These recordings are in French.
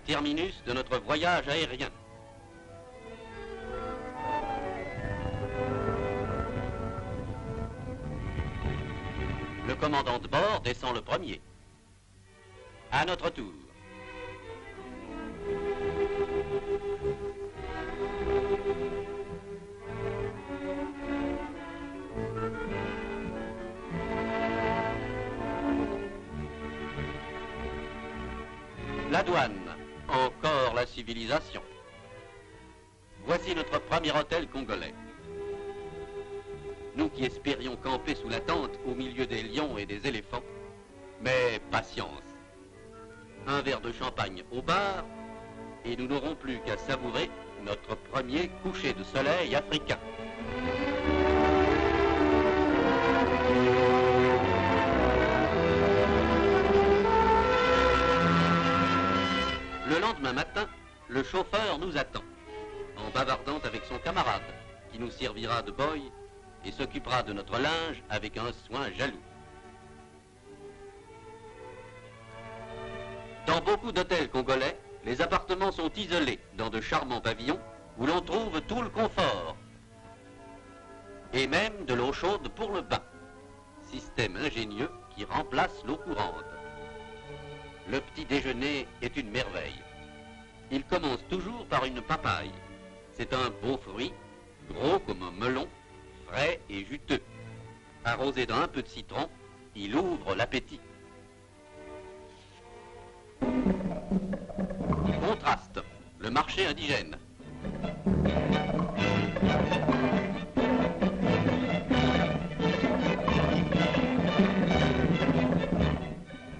terminus de notre voyage aérien. Le commandant de bord descend le premier. À notre tour. La douane, encore la civilisation. Voici notre premier hôtel congolais. Nous qui espérions camper sous la tente au milieu des lions et des éléphants. Mais patience. Un verre de champagne au bar et nous n'aurons plus qu'à savourer notre premier coucher de soleil africain. Le lendemain matin, le chauffeur nous attend, en bavardant avec son camarade, qui nous servira de boy et s'occupera de notre linge avec un soin jaloux. Dans beaucoup d'hôtels congolais, les appartements sont isolés dans de charmants pavillons où l'on trouve tout le confort et même de l'eau chaude pour le bain. Système ingénieux qui remplace l'eau courante. Le petit déjeuner est une merveille. Il commence toujours par une papaye. C'est un beau fruit, gros comme un melon, frais et juteux. Arrosé d'un peu de citron, il ouvre l'appétit. Contraste, le marché indigène.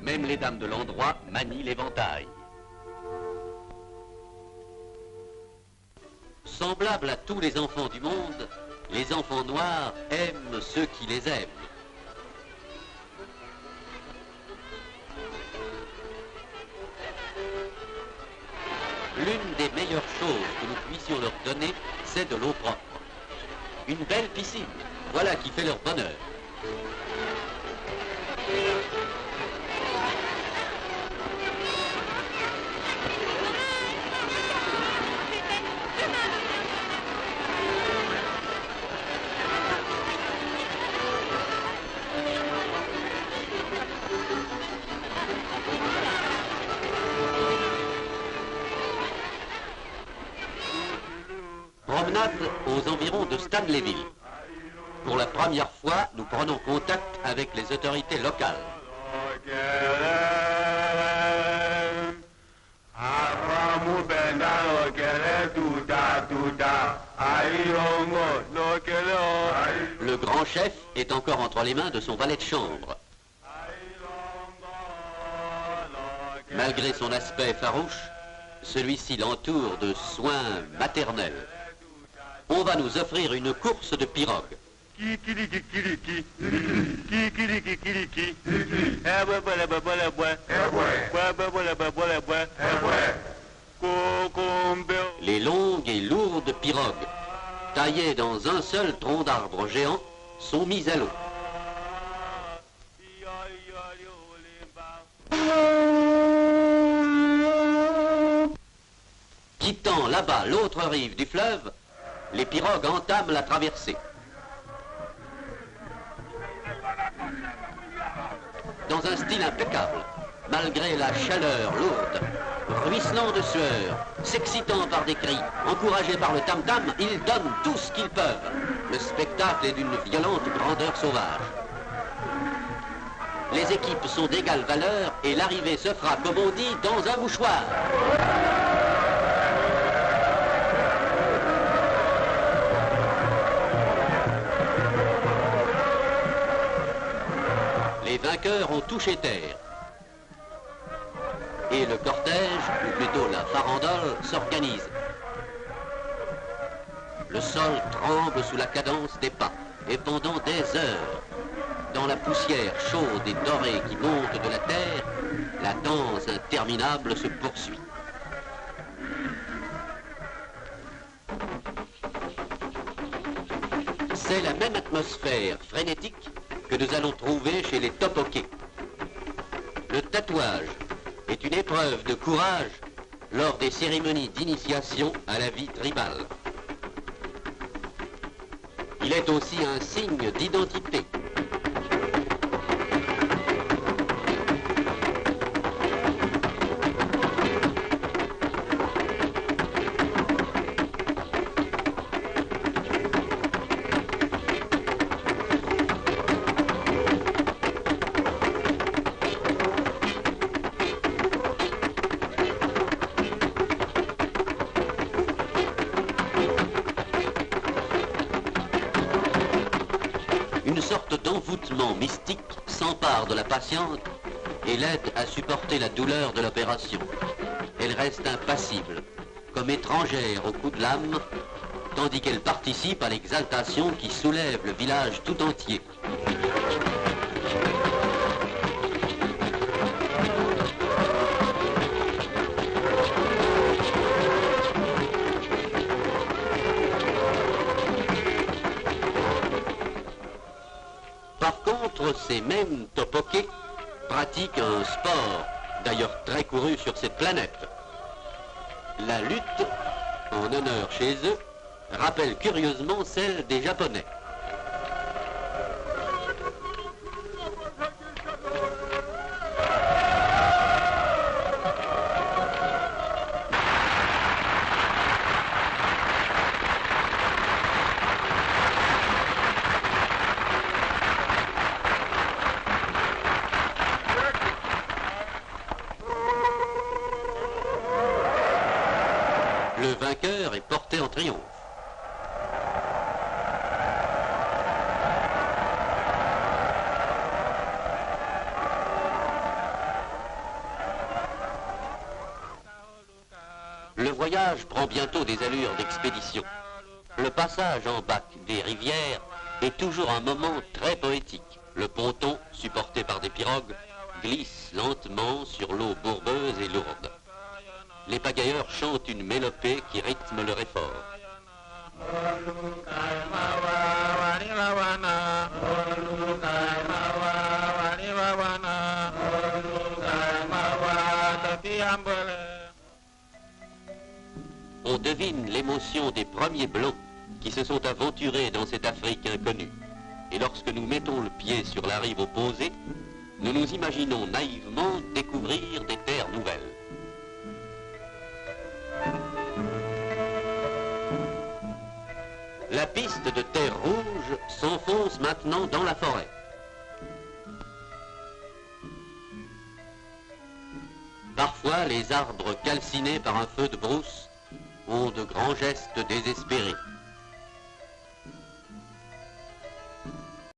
Même les dames de l'endroit manient l'éventail. Semblables à tous les enfants du monde, les enfants noirs aiment ceux qui les aiment. L'une des meilleures choses que nous puissions leur donner, c'est de l'eau propre. Une belle piscine, voilà qui fait leur bonheur. Promenade aux environs de Stanleyville. Pour la première fois, nous prenons contact avec les autorités locales. Le grand chef est encore entre les mains de son valet de chambre. Malgré son aspect farouche, celui-ci l'entoure de soins maternels. On va nous offrir une course de pirogue. Les longues et lourdes pirogues, taillées dans un seul tronc d'arbre géant, sont mises à l'eau. Quittant là-bas l'autre rive du fleuve, les pirogues entament la traversée. Dans un style impeccable, malgré la chaleur lourde, ruisselant de sueur, s'excitant par des cris, encouragés par le tam-tam, ils donnent tout ce qu'ils peuvent. Le spectacle est d'une violente grandeur sauvage. Les équipes sont d'égale valeur et l'arrivée se fera, comme on dit, dans un mouchoir. Les vainqueurs ont touché terre. Et le cortège, ou plutôt la farandole, s'organise. Le sol tremble sous la cadence des pas. Et pendant des heures, dans la poussière chaude et dorée qui monte de la terre, la danse interminable se poursuit. C'est la même atmosphère frénétique que nous allons trouver chez les Topoké. Le tatouage est une épreuve de courage lors des cérémonies d'initiation à la vie tribale. Il est aussi un signe d'identité. Une sorte d'envoûtement mystique s'empare de la patiente et l'aide à supporter la douleur de l'opération. Elle reste impassible, comme étrangère au coup de lame, tandis qu'elle participe à l'exaltation qui soulève le village tout entier. Par contre, ces mêmes Topoke pratiquent un sport, d'ailleurs très couru sur cette planète. La lutte, en honneur chez eux, rappelle curieusement celle des Japonais. Le vainqueur est porté en triomphe. Le voyage prend bientôt des allures d'expédition. Le passage en bac des rivières est toujours un moment très poétique. Le ponton, supporté par des pirogues, glisse lentement sur l'eau bourbeuse et lourde. Les pagailleurs chantent une mélopée qui rythme leur effort. On devine l'émotion des premiers Blancs qui se sont aventurés dans cette Afrique inconnue. Et lorsque nous mettons le pied sur la rive opposée, nous nous imaginons naïvement découvrir des terres nouvelles. La piste de terre rouge s'enfonce maintenant dans la forêt. Parfois, les arbres calcinés par un feu de brousse ont de grands gestes désespérés.